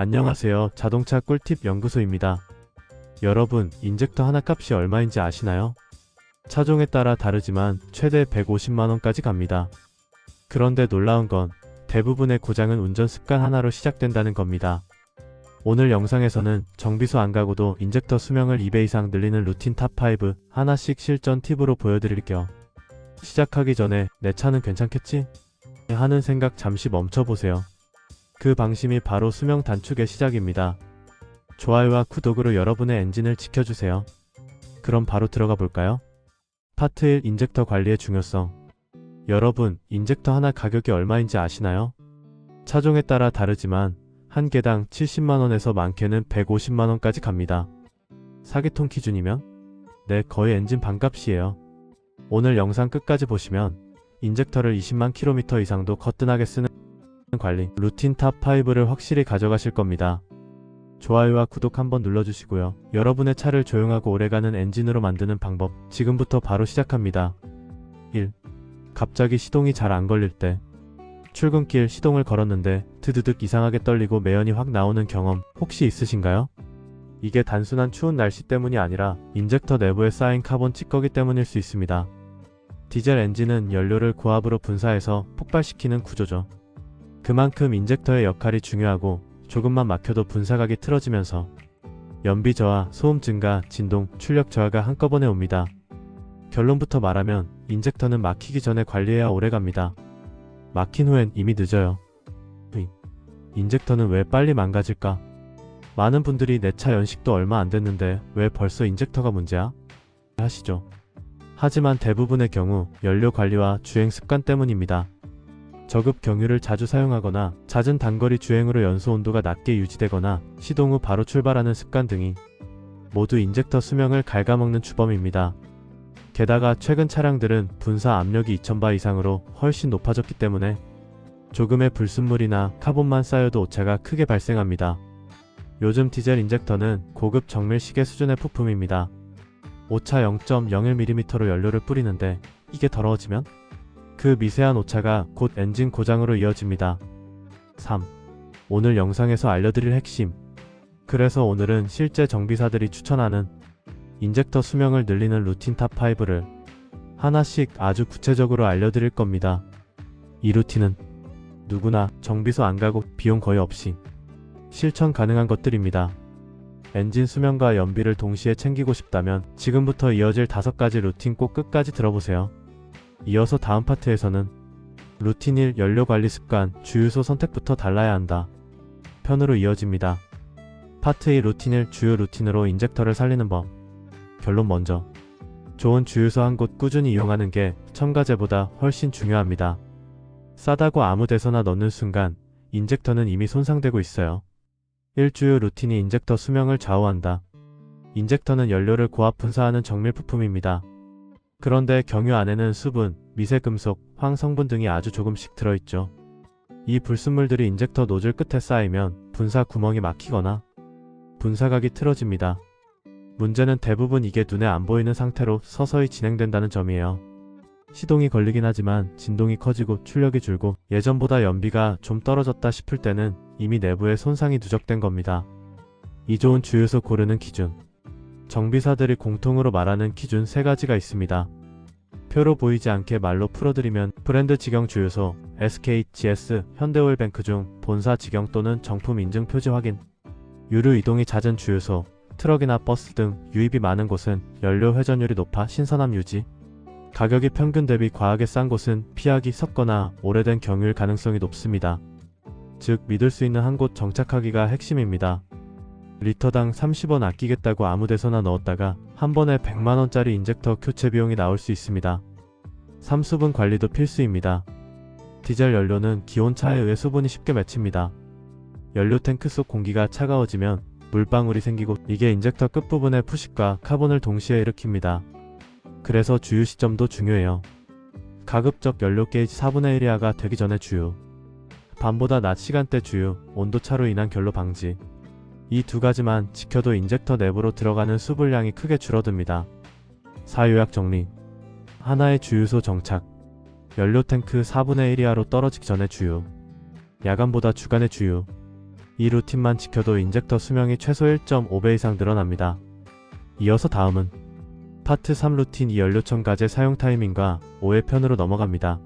안녕하세요. 자동차 꿀팁 연구소입니다. 여러분, 인젝터 하나 값이 얼마인지 아시나요? 차종에 따라 다르지만 최대 150만원까지 갑니다. 그런데 놀라운 건 대부분의 고장은 운전 습관 하나로 시작된다는 겁니다. 오늘 영상에서는 정비소 안 가고도 인젝터 수명을 2배 이상 늘리는 루틴 탑5 하나씩 실전 팁으로 보여드릴게요. 시작하기 전에 내 차는 괜찮겠지? 하는 생각 잠시 멈춰보세요. 그 방심이 바로 수명 단축의 시작입니다. 좋아요와 구독으로 여러분의 엔진을 지켜주세요. 그럼 바로 들어가 볼까요? 파트 1 인젝터 관리의 중요성. 여러분, 인젝터 하나 가격이 얼마인지 아시나요? 차종에 따라 다르지만 한 개당 70만원에서 많게는 150만원까지 갑니다. 4기통 기준이면? 네, 거의 엔진 반값이에요. 오늘 영상 끝까지 보시면 인젝터를 20만 킬로미터 이상도 거뜬하게 쓰는 관리 루틴 탑5를 확실히 가져가실 겁니다. 좋아요와 구독 한번 눌러주시고요. 여러분의 차를 조용하고 오래가는 엔진으로 만드는 방법 지금부터 바로 시작합니다. 1. 갑자기 시동이 잘 안 걸릴 때. 출근길 시동을 걸었는데 드드득 이상하게 떨리고 매연이 확 나오는 경험 혹시 있으신가요? 이게 단순한 추운 날씨 때문이 아니라 인젝터 내부에 쌓인 카본 찌꺼기 때문일 수 있습니다. 디젤 엔진은 연료를 고압으로 분사해서 폭발시키는 구조죠. 그만큼 인젝터의 역할이 중요하고 조금만 막혀도 분사각이 틀어지면서 연비 저하, 소음 증가, 진동, 출력 저하가 한꺼번에 옵니다. 결론부터 말하면 인젝터는 막히기 전에 관리해야 오래갑니다. 막힌 후엔 이미 늦어요. 인젝터는 왜 빨리 망가질까? 많은 분들이 내 차 연식도 얼마 안 됐는데 왜 벌써 인젝터가 문제야? 하시죠. 하지만 대부분의 경우 연료 관리와 주행 습관 때문입니다. 저급 경유를 자주 사용하거나 잦은 단거리 주행으로 연소 온도가 낮게 유지되거나 시동 후 바로 출발하는 습관 등이 모두 인젝터 수명을 갉아먹는 주범입니다. 게다가 최근 차량들은 분사 압력이 2000바 이상으로 훨씬 높아졌기 때문에 조금의 불순물이나 카본만 쌓여도 오차가 크게 발생합니다. 요즘 디젤 인젝터는 고급 정밀 시계 수준의 부품입니다. 오차 0.01mm로 연료를 뿌리는데 이게 더러워지면 그 미세한 오차가 곧 엔진 고장으로 이어집니다. 3. 오늘 영상에서 알려드릴 핵심. 그래서 오늘은 실제 정비사들이 추천하는 인젝터 수명을 늘리는 루틴 탑5를 하나씩 아주 구체적으로 알려드릴 겁니다. 이 루틴은 누구나 정비소 안 가고 비용 거의 없이 실천 가능한 것들입니다. 엔진 수명과 연비를 동시에 챙기고 싶다면 지금부터 이어질 5가지 루틴 꼭 끝까지 들어보세요. 이어서 다음 파트에서는 루틴 1 연료 관리 습관, 주유소 선택부터 달라야 한다 편으로 이어집니다. 파트 2 루틴 1 주요 루틴으로 인젝터를 살리는 법. 결론 먼저. 좋은 주유소 한 곳 꾸준히 이용하는 게 첨가제보다 훨씬 중요합니다. 싸다고 아무 데서나 넣는 순간 인젝터는 이미 손상되고 있어요. 1주요 루틴이 인젝터 수명을 좌우한다. 인젝터는 연료를 고압 분사하는 정밀 부품입니다. 그런데 경유 안에는 수분, 미세금속, 황성분 등이 아주 조금씩 들어있죠. 이 불순물들이 인젝터 노즐 끝에 쌓이면 분사 구멍이 막히거나 분사각이 틀어집니다. 문제는 대부분 이게 눈에 안 보이는 상태로 서서히 진행된다는 점이에요. 시동이 걸리긴 하지만 진동이 커지고 출력이 줄고 예전보다 연비가 좀 떨어졌다 싶을 때는 이미 내부에 손상이 누적된 겁니다. 이 좋은 주유소 고르는 기준. 정비사들이 공통으로 말하는 기준 3가지가 있습니다. 표로 보이지 않게 말로 풀어드리면 브랜드 직영 주유소, SK, GS, 현대오일뱅크 중 본사 직영 또는 정품 인증 표지 확인. 유류 이동이 잦은 주유소, 트럭이나 버스 등 유입이 많은 곳은 연료 회전율이 높아 신선함 유지. 가격이 평균 대비 과하게 싼 곳은 피하기 섞거나 오래된 경유일 가능성이 높습니다. 즉 믿을 수 있는 한 곳 정착하기가 핵심입니다. 리터당 30원 아끼겠다고 아무데서나 넣었다가 한 번에 100만원짜리 인젝터 교체 비용이 나올 수 있습니다. 3. 수분 관리도 필수입니다. 디젤 연료는 기온차에 의해 수분이 쉽게 맺힙니다. 연료 탱크 속 공기가 차가워지면 물방울이 생기고 이게 인젝터 끝부분의 푸식과 카본을 동시에 일으킵니다. 그래서 주유 시점도 중요해요. 가급적 연료 게이지 4분의 1 이하가 되기 전에 주유. 밤보다 낮 시간대 주유, 온도차로 인한 결로 방지. 이 2가지만 지켜도 인젝터 내부로 들어가는 수분량이 크게 줄어듭니다. 4. 요약 정리. 하나의 주유소 정착. 연료 탱크 4분의 1 이하로 떨어지기 전에 주유. 야간보다 주간에 주유. 이 루틴만 지켜도 인젝터 수명이 최소 1.5배 이상 늘어납니다. 이어서 다음은 파트 3 루틴 2 연료 첨가제 사용 타이밍과 오해 편으로 넘어갑니다.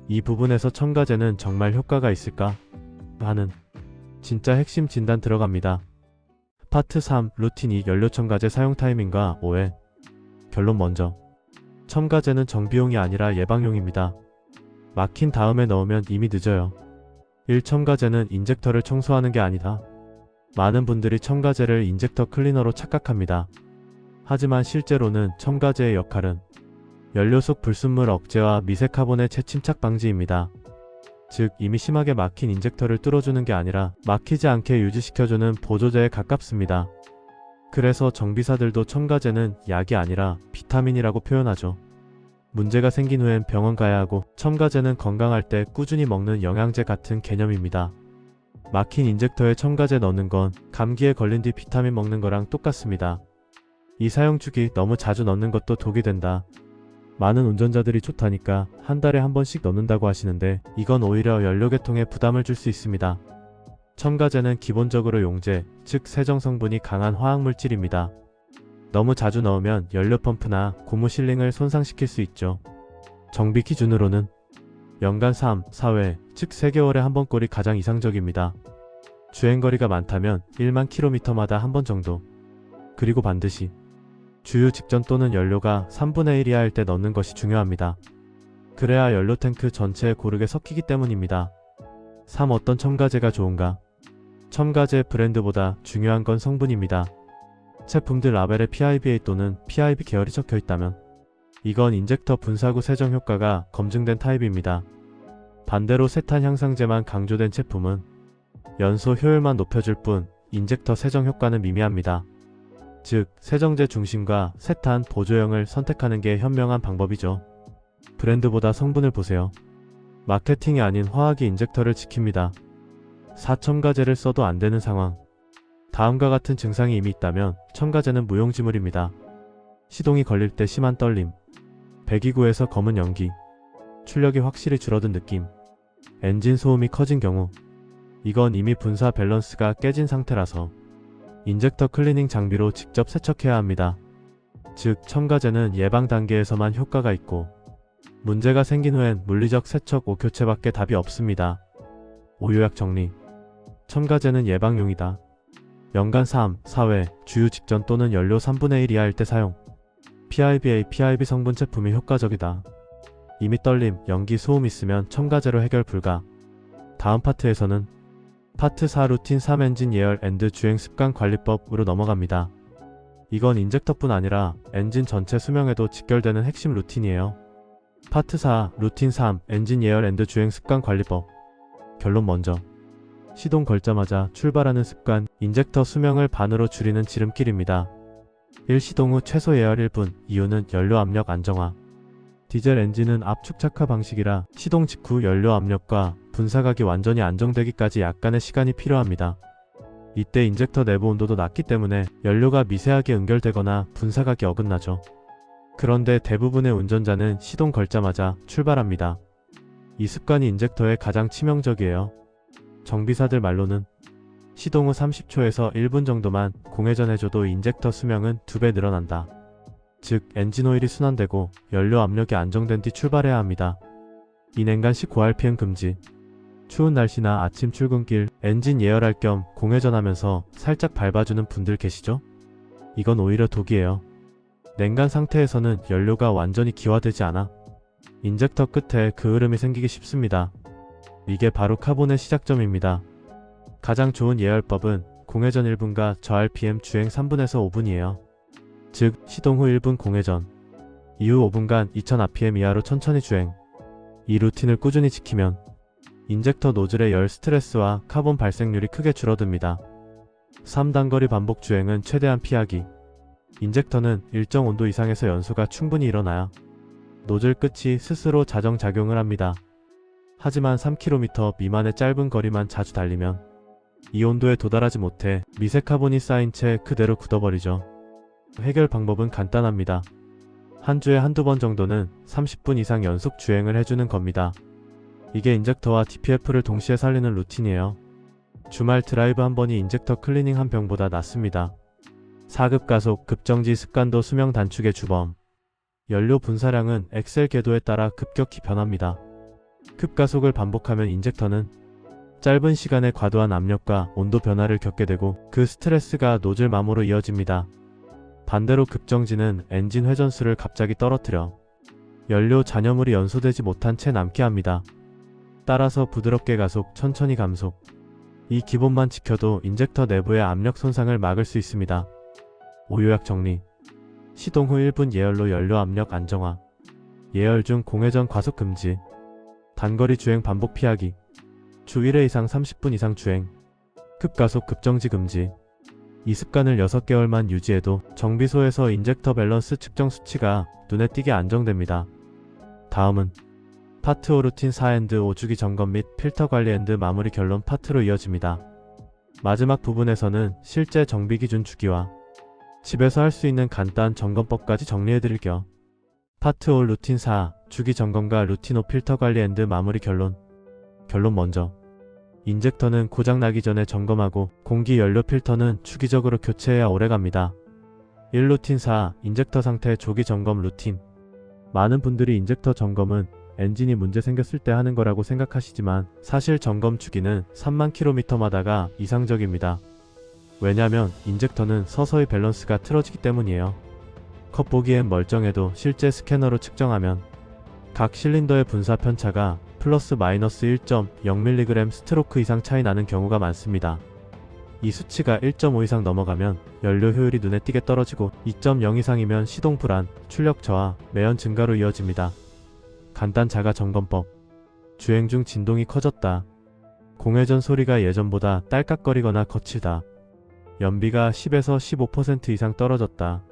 이 부분에서 첨가제는 정말 효과가 있을까? 하는 진짜 핵심 진단 들어갑니다. 파트 3 루틴 2 연료 첨가제 사용 타이밍과 오해. 결론 먼저. 첨가제는 정비용이 아니라 예방용입니다. 막힌 다음에 넣으면 이미 늦어요. 1. 첨가제는 인젝터를 청소하는 게 아니다. 많은 분들이 첨가제를 인젝터 클리너로 착각합니다. 하지만 실제로는 첨가제의 역할은 연료 속 불순물 억제와 미세 카본의 재침착 방지입니다. 즉 이미 심하게 막힌 인젝터를 뚫어주는 게 아니라 막히지 않게 유지시켜주는 보조제에 가깝습니다. 그래서 정비사들도 첨가제는 약이 아니라 비타민이라고 표현하죠. 문제가 생긴 후엔 병원 가야 하고, 첨가제는 건강할 때 꾸준히 먹는 영양제 같은 개념입니다. 막힌 인젝터에 첨가제 넣는 건 감기에 걸린 뒤 비타민 먹는 거랑 똑같습니다. 이 사용주기 너무 자주 넣는 것도 독이 된다. 많은 운전자들이 좋다니까 한 달에 한 번씩 넣는다고 하시는데, 이건 오히려 연료계통에 부담을 줄 수 있습니다. 첨가제는 기본적으로 용제, 즉 세정 성분이 강한 화학물질입니다. 너무 자주 넣으면 연료 펌프나 고무 실링을 손상시킬 수 있죠. 정비 기준으로는 연간 3, 4회, 즉 3개월에 한 번꼴이 가장 이상적입니다. 주행거리가 많다면 1만 km마다 한 번 정도. 그리고 반드시 주유 직전 또는 연료가 3분의 1 이하일 때 넣는 것이 중요합니다. 그래야 연료 탱크 전체에 고르게 섞이기 때문입니다. 3. 어떤 첨가제가 좋은가? 첨가제 브랜드보다 중요한 건 성분입니다. 제품들 라벨에 PIBA 또는 PIB 계열이 적혀 있다면 이건 인젝터 분사구 세정 효과가 검증된 타입입니다. 반대로 세탄 향상제만 강조된 제품은 연소 효율만 높여줄 뿐 인젝터 세정 효과는 미미합니다. 즉, 세정제 중심과 세탄 보조형을 선택하는 게 현명한 방법이죠. 브랜드보다 성분을 보세요. 마케팅이 아닌 화학이 인젝터를 지킵니다. 4. 첨가제를 써도 안 되는 상황. 다음과 같은 증상이 이미 있다면 첨가제는 무용지물입니다. 시동이 걸릴 때 심한 떨림, 배기구에서 검은 연기, 출력이 확실히 줄어든 느낌, 엔진 소음이 커진 경우, 이건 이미 분사 밸런스가 깨진 상태라서 인젝터 클리닝 장비로 직접 세척해야 합니다. 즉, 첨가제는 예방 단계에서만 효과가 있고 문제가 생긴 후엔 물리적 세척 오교체밖에 답이 없습니다. 요약 정리. 첨가제는 예방용이다. 연간 3, 4회, 주유 직전 또는 연료 3분의 1 이하일 때 사용. PIBA, PIB 성분 제품이 효과적이다. 이미 떨림, 연기, 소음 있으면 첨가제로 해결 불가. 다음 파트에서는 파트 4 루틴 3 엔진 예열 앤드 주행 습관 관리법으로 넘어갑니다. 이건 인젝터뿐 아니라 엔진 전체 수명에도 직결되는 핵심 루틴이에요. 파트 4 루틴 3 엔진 예열 앤드 주행 습관 관리법. 결론 먼저. 시동 걸자마자 출발하는 습관, 인젝터 수명을 반으로 줄이는 지름길입니다. 1. 시동 후 최소 예열 1분, 이유는 연료 압력 안정화. 디젤 엔진은 압축 착화 방식이라 시동 직후 연료 압력과 분사각이 완전히 안정되기까지 약간의 시간이 필요합니다. 이때 인젝터 내부 온도도 낮기 때문에 연료가 미세하게 응결되거나 분사각이 어긋나죠. 그런데 대부분의 운전자는 시동 걸자마자 출발합니다. 이 습관이 인젝터에 가장 치명적이에요. 정비사들 말로는 시동 후 30초에서 1분 정도만 공회전해줘도 인젝터 수명은 2배 늘어난다. 즉, 엔진 오일이 순환되고 연료 압력이 안정된 뒤 출발해야 합니다. 이 냉간식 고RPM 금지. 추운 날씨나 아침 출근길 엔진 예열할 겸 공회전하면서 살짝 밟아주는 분들 계시죠? 이건 오히려 독이에요. 냉간 상태에서는 연료가 완전히 기화되지 않아 인젝터 끝에 그을음이 생기기 쉽습니다. 이게 바로 카본의 시작점입니다. 가장 좋은 예열법은 공회전 1분과 저RPM 주행 3분에서 5분이에요. 즉, 시동 후 1분 공회전, 이후 5분간 2000rpm 이하로 천천히 주행. 이 루틴을 꾸준히 지키면 인젝터 노즐의 열 스트레스와 카본 발생률이 크게 줄어듭니다. 3. 단거리 반복 주행은 최대한 피하기. 인젝터는 일정 온도 이상에서 연소가 충분히 일어나야 노즐 끝이 스스로 자정작용을 합니다. 하지만 3km 미만의 짧은 거리만 자주 달리면 이 온도에 도달하지 못해 미세 카본이 쌓인 채 그대로 굳어버리죠. 해결 방법은 간단합니다. 한 주에 한두 번 정도는 30분 이상 연속 주행을 해주는 겁니다. 이게 인젝터와 DPF를 동시에 살리는 루틴이에요. 주말 드라이브 한 번이 인젝터 클리닝 한 병보다 낫습니다. 4급 가속, 급정지 습관도 수명 단축의 주범. 연료 분사량은 엑셀 궤도에 따라 급격히 변합니다. 급가속을 반복하면 인젝터는 짧은 시간에 과도한 압력과 온도 변화를 겪게 되고 그 스트레스가 노즐 마모로 이어집니다. 반대로 급정지는 엔진 회전수를 갑자기 떨어뜨려 연료 잔여물이 연소되지 못한 채 남게 합니다. 따라서 부드럽게 가속, 천천히 감속. 이 기본만 지켜도 인젝터 내부의 압력 손상을 막을 수 있습니다. 요약 정리. 시동 후 1분 예열로 연료 압력 안정화. 예열 중 공회전 과속 금지. 단거리 주행 반복 피하기. 주 1회 이상 30분 이상 주행. 급가속 급정지 금지. 이 습관을 6개월만 유지해도 정비소에서 인젝터 밸런스 측정 수치가 눈에 띄게 안정됩니다. 다음은 파트 5 루틴 4&5 주기 점검 및 필터 관리 앤드 마무리 결론 파트로 이어집니다. 마지막 부분에서는 실제 정비 기준 주기와 집에서 할 수 있는 간단 점검법까지 정리해드릴게요. 파트 5 루틴 4 주기 점검과 루틴 5 필터 관리 앤드 마무리 결론. 결론 먼저. 인젝터는 고장나기 전에 점검하고 공기 연료 필터는 주기적으로 교체해야 오래갑니다. 1 루틴 4 인젝터 상태 조기 점검 루틴. 많은 분들이 인젝터 점검은 엔진이 문제 생겼을 때 하는 거라고 생각하시지만 사실 점검 주기는 3만 km마다가 이상적입니다. 왜냐면 인젝터는 서서히 밸런스가 틀어지기 때문이에요. 겉보기엔 멀쩡해도 실제 스캐너로 측정하면 각 실린더의 분사 편차가 플러스 마이너스 1.0mg 스트로크 이상 차이 나는 경우가 많습니다. 이 수치가 1.5 이상 넘어가면 연료 효율이 눈에 띄게 떨어지고 2.0 이상이면 시동 불안, 출력 저하, 매연 증가로 이어집니다. 간단 자가 점검법. 주행 중 진동이 커졌다. 공회전 소리가 예전보다 딸깍거리거나 거칠다. 연비가 10에서 15% 이상 떨어졌다.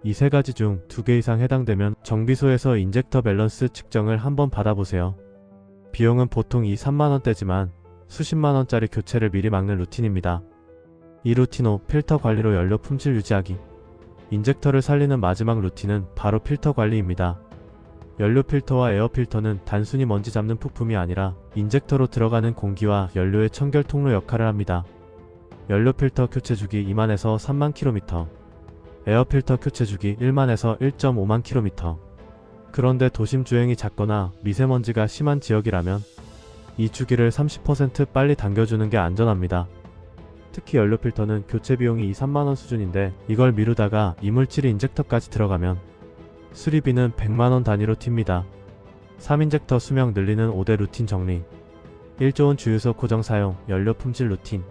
이 세 가지 중 2개 이상 해당되면 정비소에서 인젝터 밸런스 측정을 한번 받아보세요. 비용은 보통 3만원대지만 수십만원짜리 교체를 미리 막는 루틴입니다. 이 루틴 후 필터 관리로 연료 품질 유지하기. 인젝터를 살리는 마지막 루틴은 바로 필터 관리입니다. 연료 필터와 에어 필터는 단순히 먼지 잡는 부품이 아니라 인젝터로 들어가는 공기와 연료의 청결 통로 역할을 합니다. 연료 필터 교체 주기 2만에서 3만 km, 에어 필터 교체 주기 1만에서 1.5만 km. 그런데 도심 주행이 잦거나 미세먼지가 심한 지역이라면 이 주기를 30% 빨리 당겨주는 게 안전합니다. 특히 연료 필터는 교체 비용이 2-3만원 수준인데 이걸 미루다가 이물질이 인젝터까지 들어가면 수리비는 100만원 단위로 튑니다. 3인젝터 수명 늘리는 5대 루틴 정리. 1조원 주유소 고정 사용, 연료 품질 루틴.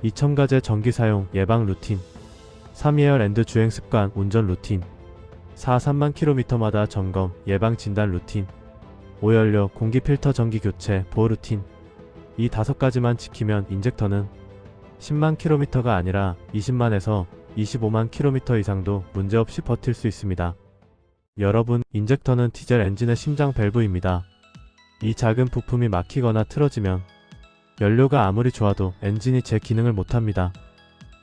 2첨가제 전기 사용, 예방 루틴. 3예열 앤드 주행 습관, 운전 루틴. 4. 3만 km마다 점검, 예방 진단 루틴. 5연료, 공기 필터 정기 교체, 보호 루틴. 이 5가지만 지키면 인젝터는 10만 km가 아니라 20만에서 25만 km 이상도 문제없이 버틸 수 있습니다. 여러분, 인젝터는 디젤 엔진의 심장 밸브입니다. 이 작은 부품이 막히거나 틀어지면 연료가 아무리 좋아도 엔진이 제 기능을 못합니다.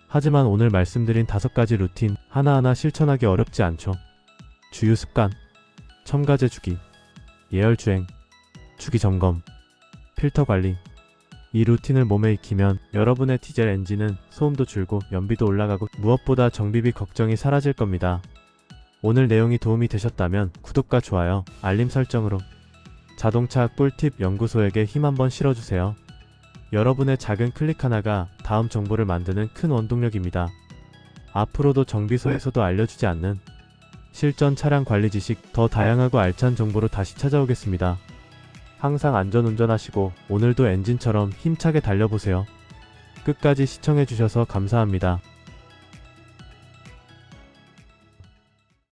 하지만 오늘 말씀드린 5가지 루틴 하나하나 실천하기 어렵지 않죠. 주유 습관, 첨가제 주기, 예열 주행, 주기 점검, 필터 관리. 이 루틴을 몸에 익히면 여러분의 디젤 엔진은 소음도 줄고 연비도 올라가고 무엇보다 정비비 걱정이 사라질 겁니다. 오늘 내용이 도움이 되셨다면 구독과 좋아요, 알림 설정으로 자동차 꿀팁 연구소에게 힘 한번 실어주세요. 여러분의 작은 클릭 하나가 다음 정보를 만드는 큰 원동력입니다. 앞으로도 정비소에서도 알려주지 않는 실전 차량 관리 지식 더 다양하고 알찬 정보로 다시 찾아오겠습니다. 항상 안전운전하시고 오늘도 엔진처럼 힘차게 달려보세요. 끝까지 시청해주셔서 감사합니다.